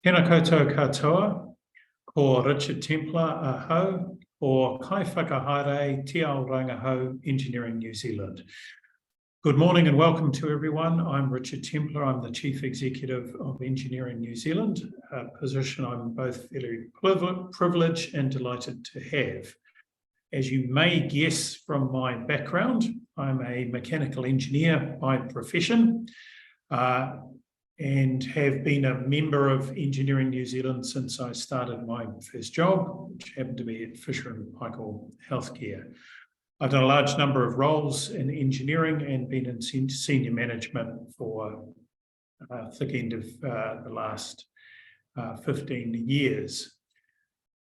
Tēnā koutou katoa, ko Richard Templar aho, or kai whakahaere te ao rangahau, Engineering New Zealand. Good morning and welcome to everyone. I'm Richard Templar. I'm the Chief Executive of Engineering New Zealand, a position I'm both very privileged and delighted to have. As you may guess from my background, I'm a mechanical engineer by profession, and have been a member of Engineering New Zealand since I started my first job, which happened to be at Fisher & Paykel Healthcare. I've done a large number of roles in engineering and been in senior management for thick end of the last 15 years.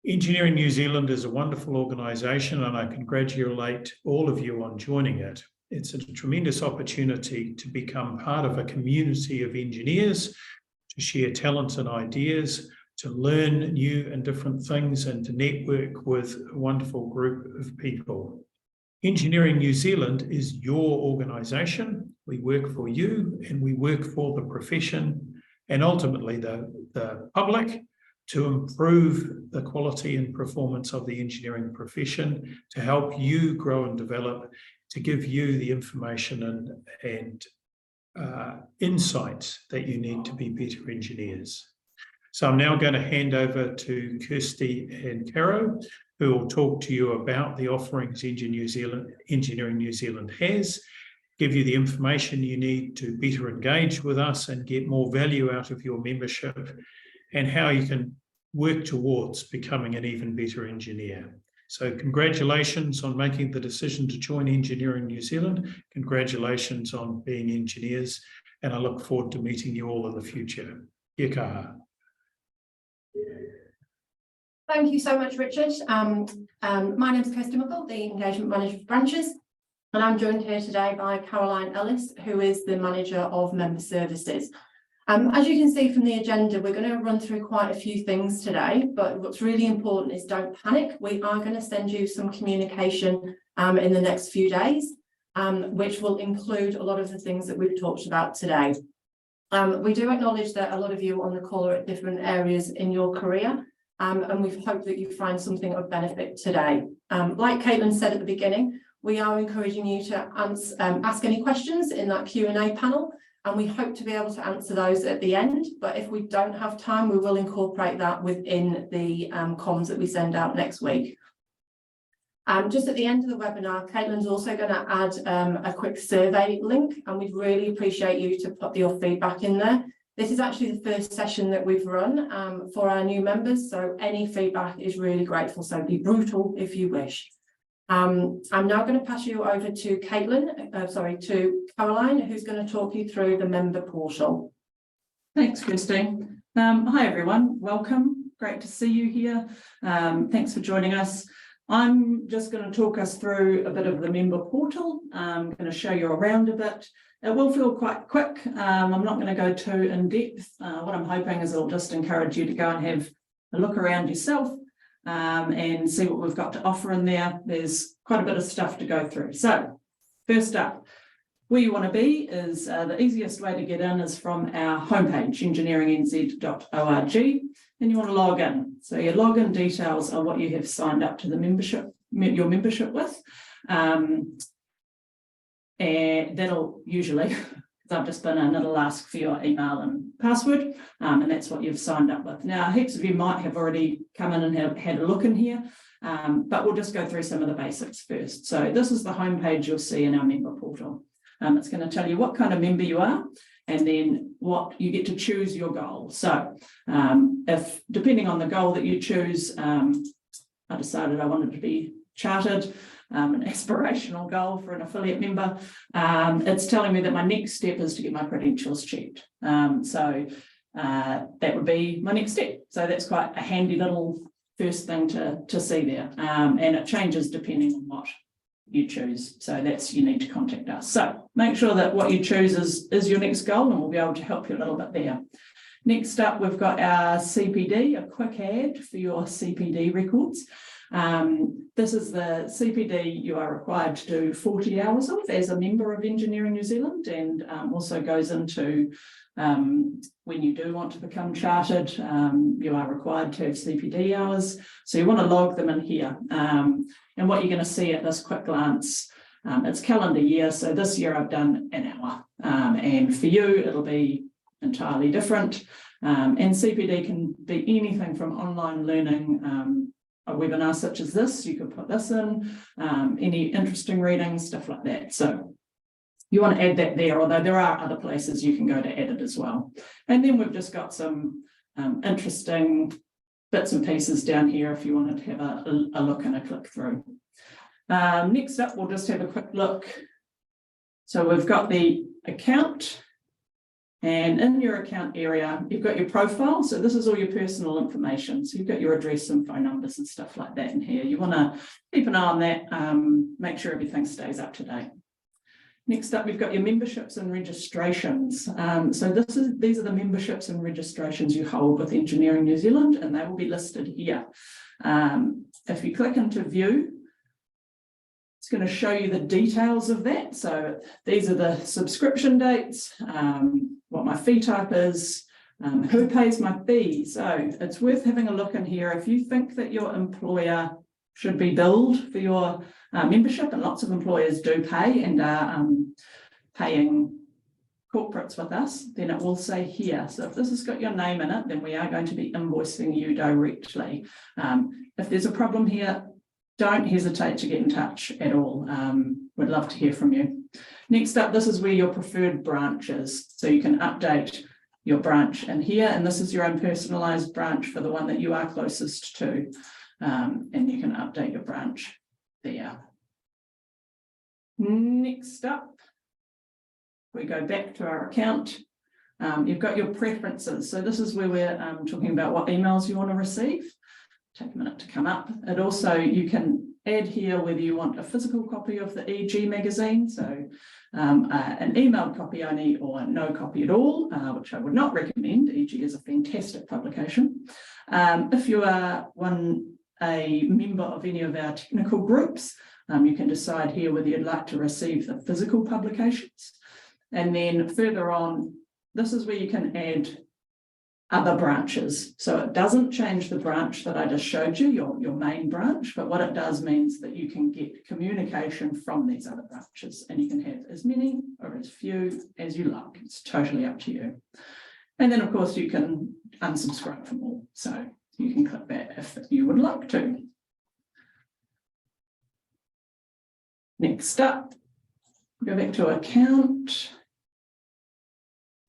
Engineering New Zealand is a wonderful organisation, and I congratulate all of you on joining it. It's a tremendous opportunity to become part of a community of engineers, to share talents and ideas, to learn new and different things, and to network with a wonderful group of people. Engineering New Zealand is your organisation. We work for you and we work for the profession and ultimately the public to improve the quality and performance of the engineering profession, to help you grow and develop, to give you the information and insights that you need to be better engineers. So I'm now going to hand over to Kirsty and Caro, who will talk to you about the offerings Engineering New Zealand has, give you the information you need to better engage with us and get more value out of your membership, and how you can work towards becoming an even better engineer. So congratulations on making the decision to join Engineering New Zealand. Congratulations on being engineers, and I look forward to meeting you all in the future. Kia kaha. Thank you so much, Richard. My name is Kirsty Muckle, the Engagement Manager for Branches, and I'm joined here today by Caroline Ellis, who is the Manager of Member Services. As you can see from the agenda, we're going to run through quite a few things today, but what's really important is don't panic. We are going to send you some communication in the next few days, which will include a lot of the things that we've talked about today. We do acknowledge that a lot of you on the call are at different areas in your career, and we hope that you find something of benefit today. Like Caitlin said at the beginning, we are encouraging you to ask any questions in that Q&A panel, and we hope to be able to answer those at the end. But if we don't have time, we will incorporate that within the comms that we send out next week. Just at the end of the webinar, Caitlin's also going to add a quick survey link, and we'd really appreciate you to put your feedback in there. This is actually the first session that we've run for our new members, so any feedback is really grateful, so be brutal if you wish. I'm now going to pass you over to to Caroline, who's going to talk you through the member portal. Thanks, Kirsty. Hi, everyone. Welcome. Great to see you here. Thanks for joining us. I'm just going to talk us through a bit of the member portal. I'm going to show you around a bit. It will feel quite quick. I'm not going to go too in depth. What I'm hoping is it'll just encourage you to go and have a look around yourself and see what we've got to offer in there. There's quite a bit of stuff to go through. So first up, where you want to be is the easiest way to get in is from our homepage, engineeringnz.org, and you want to log in. So your login details are what you have signed up to the your membership with. And that'll usually, because I've just been in, it'll ask for your email and password, and that's what you've signed up with. Now, heaps of you might have already come in and have had a look in here, but we'll just go through some of the basics first. So this is the homepage you'll see in our member portal. It's going to tell you what kind of member you are, and then what you get to choose your goal. So if, depending on the goal that you choose, I decided I wanted to be chartered, an aspirational goal for an affiliate member. It's telling me that my next step is to get my credentials checked. So that would be my next step. So that's quite a handy little first thing to see there. And it changes depending on what you choose. So that's, you need to contact us. So make sure that what you choose is your next goal, and we'll be able to help you a little bit there. Next up, we've got our CPD, a quick ad for your CPD records. This is the CPD you are required to do 40 hours of as a member of Engineering New Zealand, and also goes into when you do want to become chartered, you are required to have CPD hours. So you want to log them in here. And what you're going to see at this quick glance, it's calendar year. So this year I've done an hour, and for you, it'll be entirely different. And CPD can be anything from online learning, a webinar such as this, you could put this in, any interesting readings, stuff like that. So you want to add that there, although there are other places you can go to add it as well. And then we've just got some interesting bits and pieces down here if you wanted to have a look and a click through. Next up, we'll just have a quick look. So we've got the account, and in your account area, you've got your profile. So this is all your personal information. So you've got your address and phone numbers and stuff like that in here. You want to keep an eye on that, make sure everything stays up to date. Next up, we've got your memberships and registrations. So these are the memberships and registrations you hold with Engineering New Zealand, and they will be listed here. If you click into view, it's going to show you the details of that. So these are the subscription dates, what my fee type is, who pays my fee. So it's worth having a look in here. If you think that your employer should be billed for your membership, and lots of employers do pay and are paying corporates with us, then it will say here. So if this has got your name in it, then we are going to be invoicing you directly. If there's a problem here, don't hesitate to get in touch at all. We'd love to hear from you. Next up, this is where your preferred branch is. So you can update your branch in here, and this is your own personalised branch for the one that you are closest to. And you can update your branch there. Next up, we go back to our account. You've got your preferences. So this is where we're talking about what emails you want to receive. Take a minute to come up. And also you can add here whether you want a physical copy of the EG magazine, so an emailed copy only or no copy at all, which I would not recommend. EG is a fantastic publication. If you are a member of any of our technical groups, you can decide here whether you'd like to receive the physical publications. And then further on, this is where you can add other branches. So it doesn't change the branch that I just showed you, your main branch, but what it does means that you can get communication from these other branches, and you can have as many or as few as you like. It's totally up to you. And then of course you can unsubscribe from all. So you can click that if you would like to. Next up, go back to account.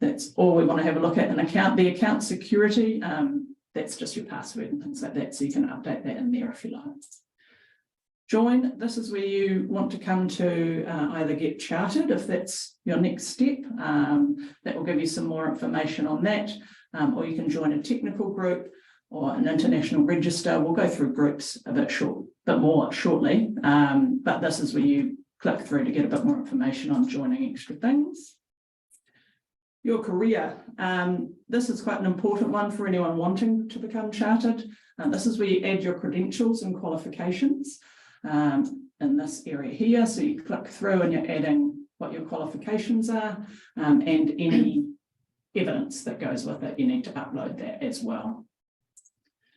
That's all we want to have a look at an account. The account security, that's just your password and things like that. So you can update that in there if you like. Join, this is where you want to come to either get chartered, if that's your next step. That will give you some more information on that. Or you can join a technical group or an international register. We'll go through groups a bit more shortly. But this is where you click through to get a bit more information on joining extra things. Your career. This is quite an important one for anyone wanting to become chartered. This is where you add your credentials and qualifications in this area here. So you click through and you're adding what your qualifications are and any evidence that goes with it. You need to upload that as well.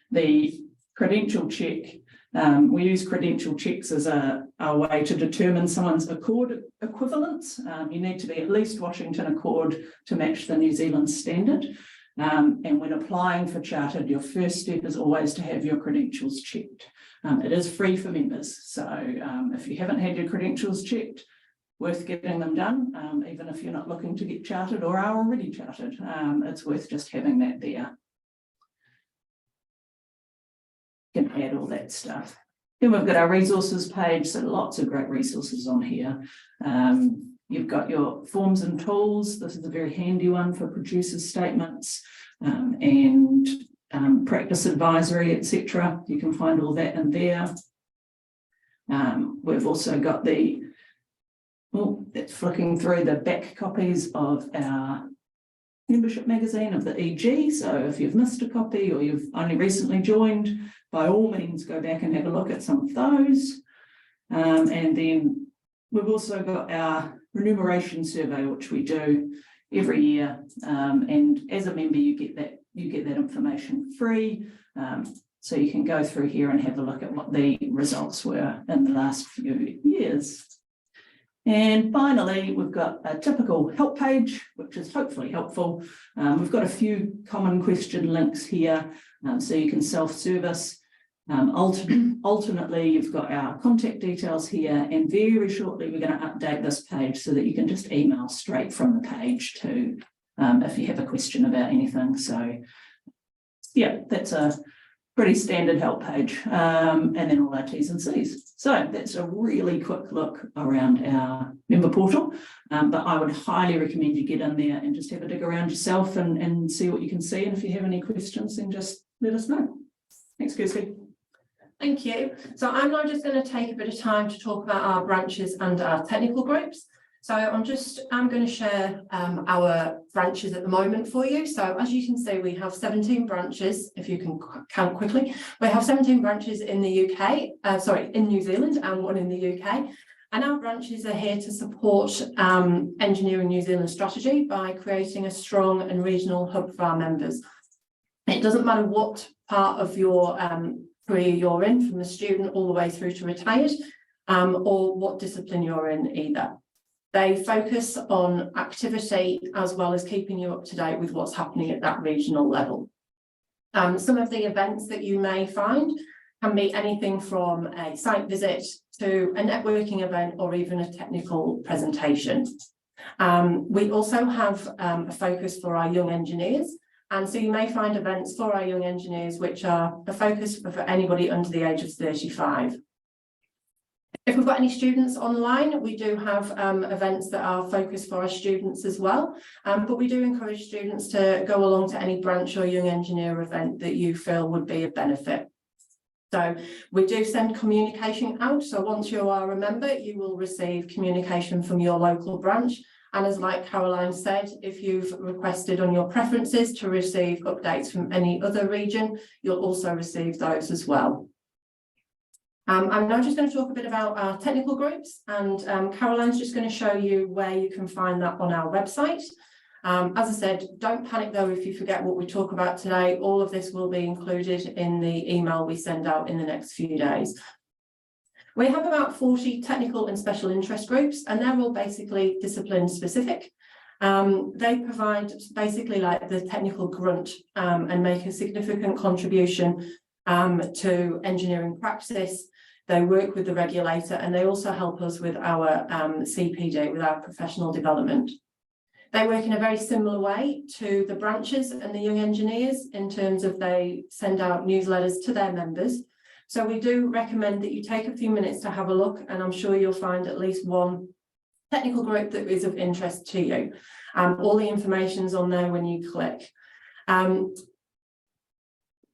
The credential check. We use credential checks as a way to determine someone's Accord equivalence. You need to be at least Washington Accord to match the New Zealand standard. And when applying for chartered, your first step is always to have your credentials checked. It is free for members. So if you haven't had your credentials checked, worth getting them done, even if you're not looking to get chartered or are already chartered. It's worth just having that there. Can add all that stuff. Then we've got our resources page, so lots of great resources on here. You've got your forms and tools. This is a very handy one for producers' statements and practice advisory, etc. You can find all that in there. We've also got that's flicking through the back copies of our membership magazine of the EG. So if you've missed a copy or you've only recently joined, by all means, go back and have a look at some of those. And then we've also got our remuneration survey, which we do every year. And as a member, you get that information free. So you can go through here and have a look at what the results were in the last few years. And finally, we've got a typical help page, which is hopefully helpful. We've got a few common question links here, so you can self-service. Alternately, you've got our contact details here, and very shortly we're going to update this page so that you can just email straight from the page to if you have a question about anything. So yeah, that's a pretty standard help page, and then all our T's and C's. So that's a really quick look around our member portal, but I would highly recommend you get in there and just have a dig around yourself and see what you can see. And if you have any questions, then just let us know. Thanks, Kirsty. Thank you. So I'm now just going to take a bit of time to talk about our branches and our technical groups. So I'm going to share our branches at the moment for you. So as you can see, we have 17 branches, if you can count quickly. We have 17 branches in the UK, in New Zealand, and one in the UK. And our branches are here to support Engineering New Zealand strategy by creating a strong and regional hub for our members. It doesn't matter what part of your career you're in, from a student all the way through to retired, or what discipline you're in either. They focus on activity as well as keeping you up to date with what's happening at that regional level. Some of the events that you may find can be anything from a site visit to a networking event or even a technical presentation. We also have a focus for our young engineers. And so you may find events for our young engineers which are a focus for anybody under the age of 35. If we've got any students online, we do have events that are focused for our students as well, but we do encourage students to go along to any branch or young engineer event that you feel would be of benefit. So we do send communication out, so once you are a member, you will receive communication from your local branch. And as like Caroline said, if you've requested on your preferences to receive updates from any other region, you'll also receive those as well. I'm now just going to talk a bit about our technical groups, and Caroline's just going to show you where you can find that on our website. As I said, don't panic though if you forget what we talk about today. All of this will be included in the email we send out in the next few days. We have about 40 technical and special interest groups, and they're all basically discipline specific. They provide basically like the technical grunt and make a significant contribution to engineering practice. They work with the regulator, and they also help us with our CPD, with our professional development. They work in a very similar way to the branches and the young engineers in terms of they send out newsletters to their members. So we do recommend that you take a few minutes to have a look, and I'm sure you'll find at least one technical group that is of interest to you. All the information's on there when you click.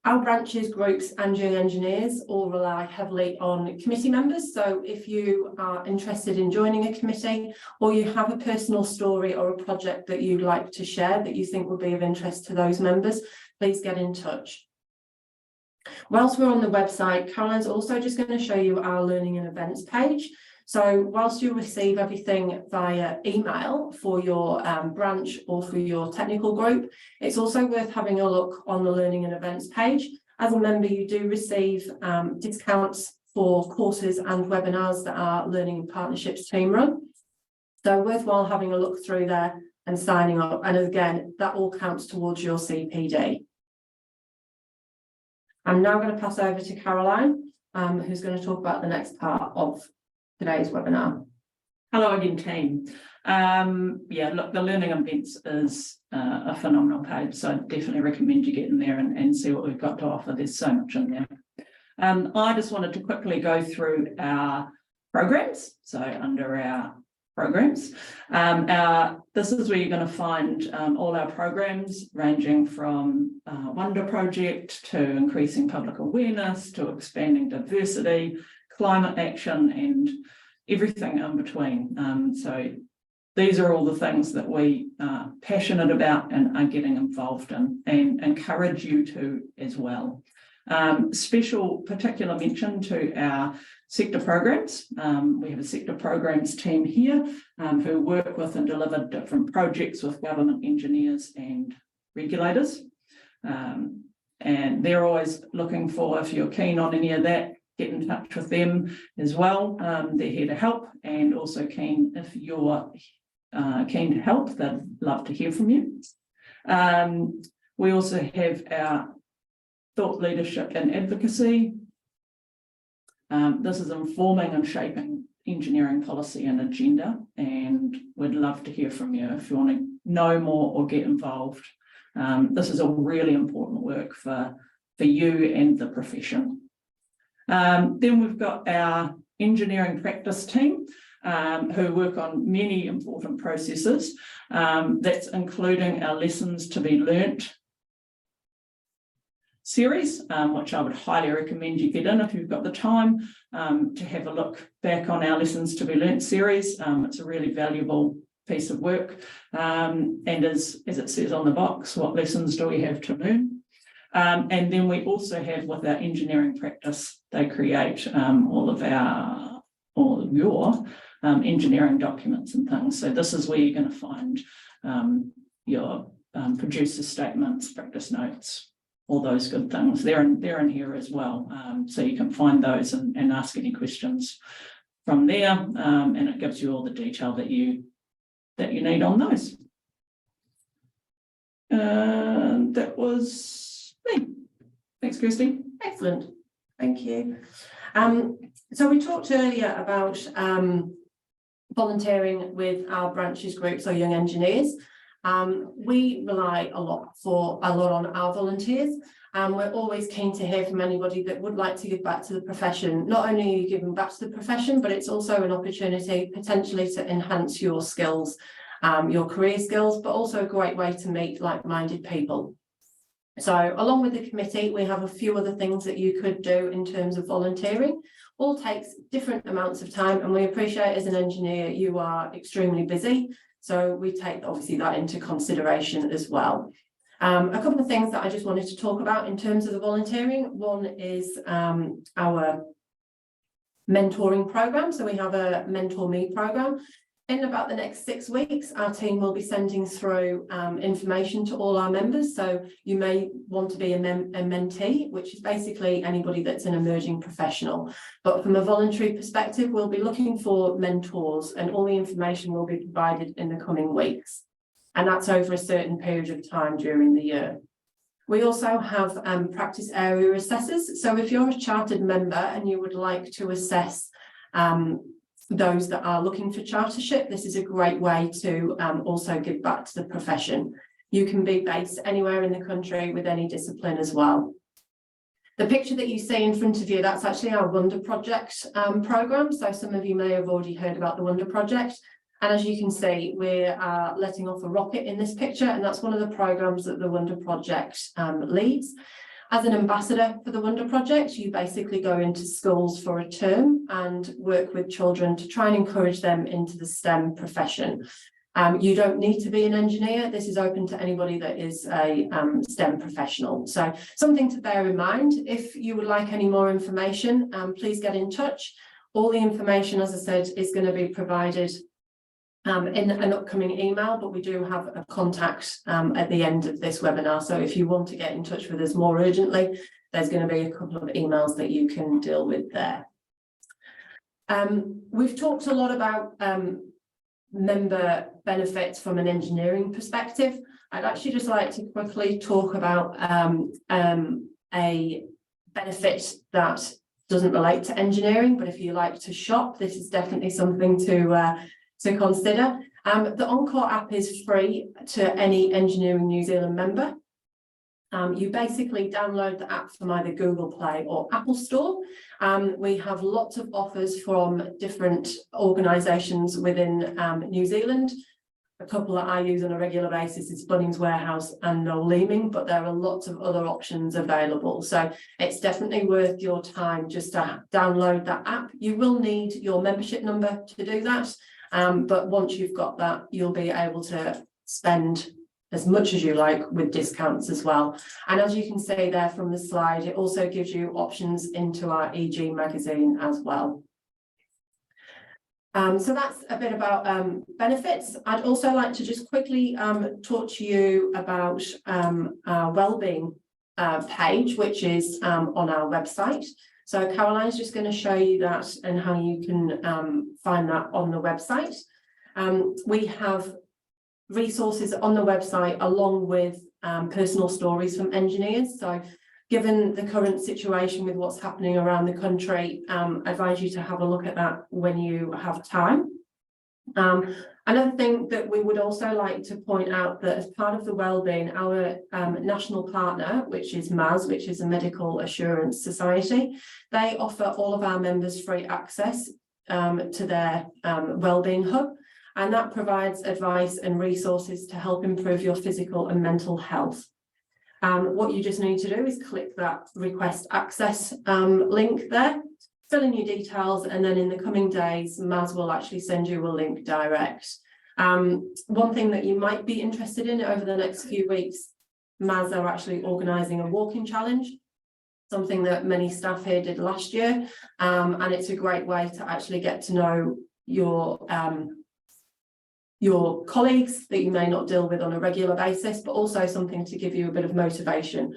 Our branches, groups and young engineers all rely heavily on committee members. So if you are interested in joining a committee, or you have a personal story or a project that you'd like to share that you think would be of interest to those members, please get in touch. Whilst we're on the website, Caroline's also just going to show you our learning and events page. So whilst you receive everything via email for your branch or for your technical group, it's also worth having a look on the learning and events page. As a member, you do receive discounts for courses and webinars that our Learning and Partnerships team run. So worthwhile having a look through there and signing up. And again, that all counts towards your CPD. I'm now going to pass over to Caroline, who's going to talk about the next part of today's webinar. Hello again, team. Yeah, look, the learning events is a phenomenal page, so I definitely recommend you get in there and see what we've got to offer. There's so much in there. I just wanted to quickly go through our programs. So under our programs, this is where you're going to find all our programs, ranging from Wonder Project to increasing public awareness to expanding diversity, climate action, and everything in between. So these are all the things that we are passionate about and are getting involved in, and encourage you to as well. Special particular mention to our sector programs. We have a sector programs team here who work with and deliver different projects with government engineers and regulators. And they're always looking for, if you're keen on any of that, get in touch with them as well. They're here to help, and also keen, if you're keen to help, they'd love to hear from you. We also have our thought leadership and advocacy. This is informing and shaping engineering policy and agenda, and we'd love to hear from you if you want to know more or get involved. This is a really important work for you and the profession. Then we've got our engineering practice team who work on many important processes. That's including our lessons to be learnt series, which I would highly recommend you get in if you've got the time to have a look back on our lessons to be learnt series. It's a really valuable piece of work, and as it says on the box, what lessons do we have to learn? And then we also have, with our engineering practice, they create all of your engineering documents and things. So this is where you're going to find your producer statements, practice notes, all those good things. They're in here as well. So you can find those and ask any questions from there, and it gives you all the detail that you need on those. That was me. Thanks, Kirsty. Excellent. Thank you. So we talked earlier about volunteering with our branches groups or young engineers. We rely a lot on our volunteers. We're always keen to hear from anybody that would like to give back to the profession. Not only are you giving back to the profession, but it's also an opportunity potentially to enhance your skills, your career skills, but also a great way to meet like-minded people. So along with the committee, we have a few other things that you could do in terms of volunteering. All takes different amounts of time, and we appreciate as an engineer you are extremely busy. So we take obviously that into consideration as well. A couple of things that I just wanted to talk about in terms of the volunteering. One is our mentoring program. So we have a Mentor Me program. In about the next 6 weeks, our team will be sending through information to all our members. So you may want to be a mentee, which is basically anybody that's an emerging professional. But from a voluntary perspective, we'll be looking for mentors, and all the information will be provided in the coming weeks. And that's over a certain period of time during the year. We also have practice area assessors. So if you're a chartered member and you would like to assess those that are looking for chartership, this is a great way to also give back to the profession. You can be based anywhere in the country with any discipline as well. The picture that you see in front of you, that's actually our Wonder Project programme. So some of you may have already heard about the Wonder Project. And as you can see, we're letting off a rocket in this picture, and that's one of the programmes that the Wonder Project leads. As an ambassador for the Wonder Project, you basically go into schools for a term and work with children to try and encourage them into the STEM profession. You don't need to be an engineer. This is open to anybody that is a STEM professional. So something to bear in mind. If you would like any more information, please get in touch. All the information, as I said, is going to be provided in an upcoming email, but we do have a contact at the end of this webinar. So if you want to get in touch with us more urgently, there's going to be a couple of emails that you can deal with there. We've talked a lot about member benefits from an engineering perspective. I'd actually just like to quickly talk about a benefit that doesn't relate to engineering, but if you like to shop, this is definitely something to consider. The EN.CORE app is free to any Engineering New Zealand member. You basically download the app from either Google Play or Apple Store. We have lots of offers from different organisations within New Zealand. A couple that I use on a regular basis is Bunnings Warehouse and Noel Leeming, but there are lots of other options available. So it's definitely worth your time just to download that app. You will need your membership number to do that. But once you've got that, you'll be able to spend as much as you like with discounts as well. And as you can see there from the slide, it also gives you options into our EG magazine as well. So that's a bit about benefits. I'd also like to just quickly talk to you about our wellbeing page, which is on our website. So Caroline's just going to show you that and how you can find that on the website. We have resources on the website along with personal stories from engineers. So given the current situation with what's happening around the country, I advise you to have a look at that when you have time. Another thing that we would also like to point out that as part of the wellbeing, our national partner, which is MAS, which is a Medical Assurance Society, they offer all of our members free access to their wellbeing hub, and that provides advice and resources to help improve your physical and mental health. What you just need to do is click that request access link there, fill in your details, and then in the coming days, MAS will actually send you a link direct. One thing that you might be interested in over the next few weeks, MAS are actually organising a walking challenge, something that many staff here did last year, and it's a great way to actually get to know your colleagues that you may not deal with on a regular basis, but also something to give you a bit of motivation.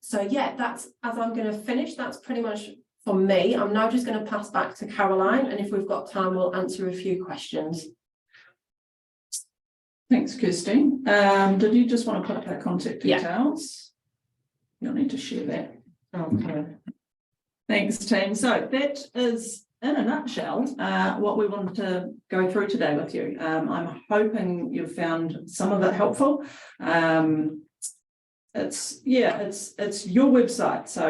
So yeah, that's, as I'm going to finish, that's pretty much for me. I'm now just going to pass back to Caroline, and if we've got time, we'll answer a few questions. Thanks, Kirsty. Did you just want to put up our contact details? Yeah. You'll need to share that. Okay. Thanks, team. So that is, in a nutshell, what we wanted to go through today with you. I'm hoping you've found some of it helpful. It's your website, so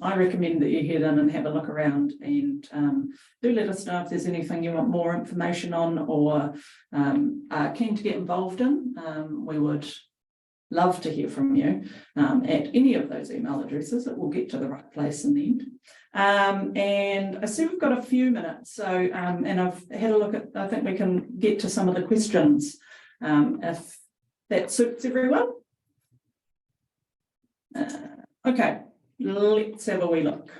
I recommend that you head in and have a look around, and do let us know if there's anything you want more information on or are keen to get involved in. We would love to hear from you at any of those email addresses. It will get to the right place in the end. And I see we've got a few minutes, so and I've had a look at, I think we can get to some of the questions if that suits everyone. Okay, let's have a wee look.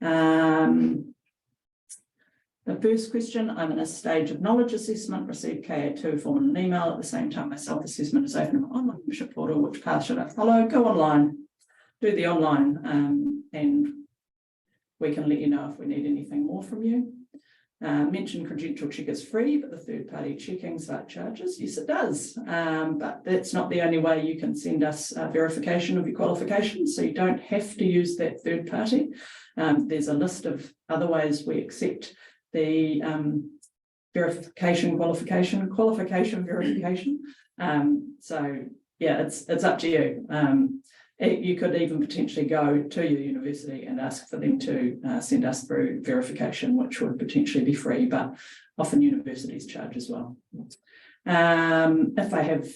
The first question, I'm in a stage of knowledge assessment, received KA2 form and an email. At the same time, my self-assessment is open on my online membership portal. Which path should I follow? Go online, do the online, and we can let you know if we need anything more from you. Mention credential check is free, but the third-party checking site charges. Yes, it does, but that's not the only way you can send us verification of your qualifications, so you don't have to use that third party. There's a list of other ways we accept the verification, qualification, verification. So yeah, it's up to you. You could even potentially go to your university and ask for them to send us through verification, which would potentially be free, but often universities charge as well. If I have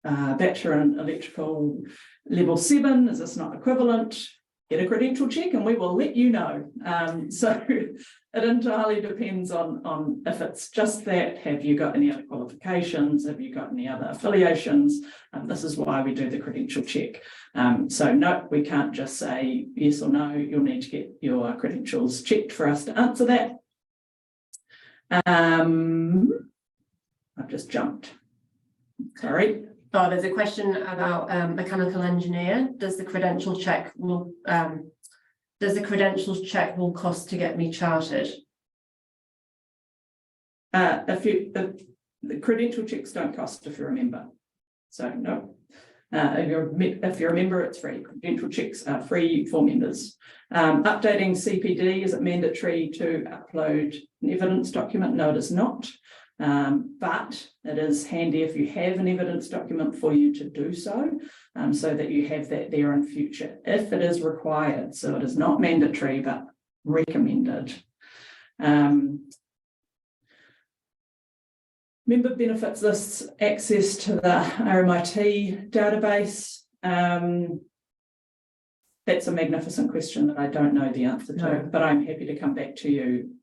Bachelor in Electrical Level 7, is this not equivalent? Get a credential check and we will let you know. So it entirely depends on if it's just that. Have you got any other qualifications? Have you got any other affiliations? This is why we do the credential check. So no, we can't just say yes or no. You'll need to get your credentials checked for us to answer that. I've just jumped. Sorry. Oh, there's a question about mechanical engineer. Does the credential check will cost to get me chartered? The credential checks don't cost if you're a member. So no. If you're a member, it's free. Credential checks are free for members. Updating CPD, is it mandatory to upload an evidence document? No, it is not. But it is handy if you have an evidence document for you to do so, so that you have that there in future if it is required. So it is not mandatory, but recommended. Member benefits lists, access to the RMIT database. That's a magnificent question that I don't know the answer to, but I'm happy to come back to you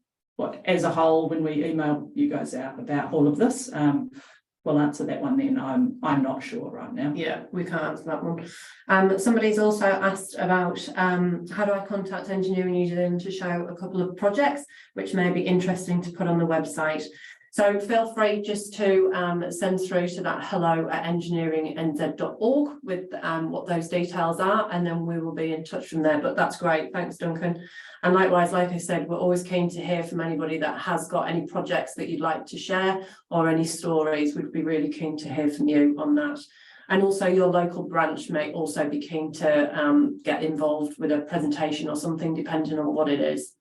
as a whole, when we email you guys out about all of this, we'll answer that one then. I'm not sure right now. Yeah, we can't answer that one. Somebody's also asked about how do I contact Engineering New Zealand to show a couple of projects which may be interesting to put on the website. So feel free just to send through to that hello@engineeringnz.org with what those details are, and then we will be in touch from there. But that's great. Thanks, Duncan. And likewise, like I said, we're always keen to hear from anybody that has got any projects that you'd like to share or any stories. We'd be really keen to hear from you on that. And also your local branch may also be keen to get involved with a presentation or something, depending on what it is.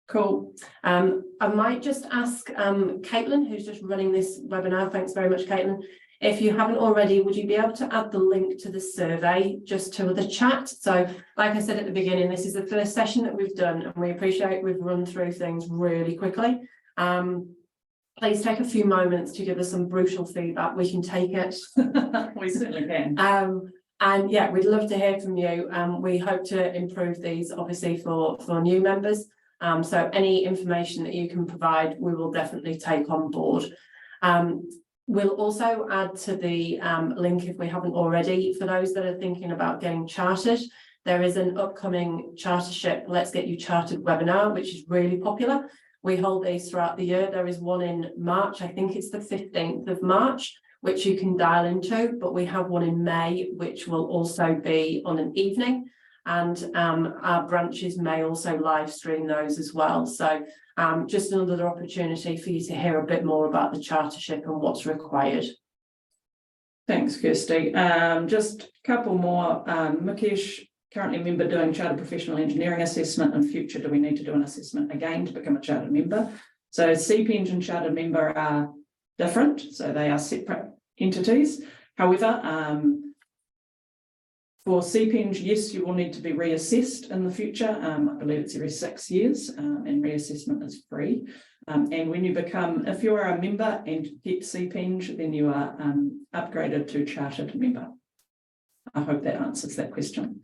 Cool. I might just ask Caitlin, who's just running this webinar. Thanks very much, Caitlin. If you haven't already, would you be able to add the link to the survey just to the chat? So like I said at the beginning, this is the first session that we've done, and we appreciate we've run through things really quickly. Please take a few moments to give us some brutal feedback. We can take it. We certainly can. And yeah, we'd love to hear from you. We hope to improve these obviously for new members. So any information that you can provide, we will definitely take on board. We'll also add to the link, if we haven't already, for those that are thinking about getting chartered. There is an upcoming chartership Let's Get You Chartered webinar, which is really popular. We hold these throughout the year. There is one in March. I think it's the 15th of March, which you can dial into, but we have one in May, which will also be on an evening. And our branches may also live stream those as well. So just another opportunity for you to hear a bit more about the chartership and what's required. Thanks, Kirsty. Just a couple more. Mukesh, currently a member doing Chartered Professional Engineering Assessment. In future, do we need to do an assessment again to become a chartered member? So CPEng and chartered member are different. So they are separate entities. However, for CPEng, yes, you will need to be reassessed in the future. I believe it's every 6 years, and reassessment is free. And when you become, if you are a member and get CPEng, then you are upgraded to chartered member. I hope that answers that question.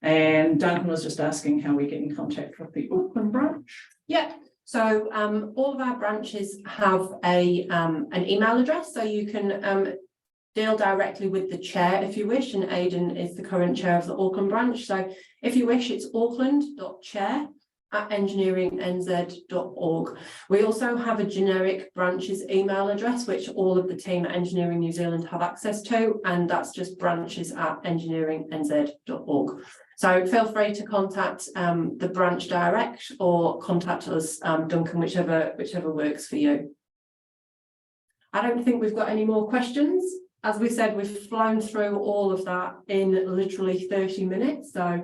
And Duncan was just asking how we get in contact with the Auckland branch. Yeah, so all of our branches have an email address, so you can deal directly with the chair if you wish, and Aidan is the current chair of the Auckland branch. So if you wish, it's auckland.chair@engineeringnz.org. We also have a generic branches email address, which all of the team at Engineering New Zealand have access to, and that's just branches@engineeringnz.org. So feel free to contact the branch direct or contact us, Duncan, whichever works for you. I don't think we've got any more questions. As we said, we've flown through all of that in literally 30 minutes. So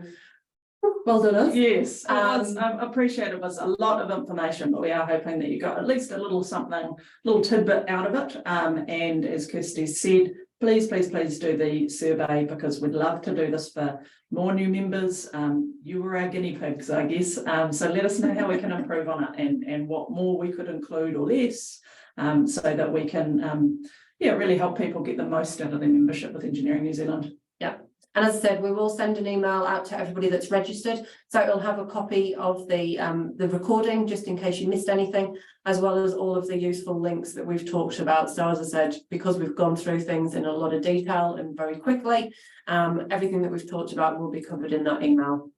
well done us. Yes, I appreciate it was a lot of information, but we are hoping that you got at least a little something, little tidbit out of it. And as Kirsty said, please do the survey, because we'd love to do this for more new members. You were our guinea pigs, I guess. So let us know how we can improve on it and what more we could include or less, so that we can really help people get the most out of their membership with Engineering New Zealand. Yeah. And as I said, we will send an email out to everybody that's registered. So it'll have a copy of the recording, just in case you missed anything, as well as all of the useful links that we've talked about. So as I said, because we've gone through things in a lot of detail and very quickly, everything that we've talked about will be covered in that email.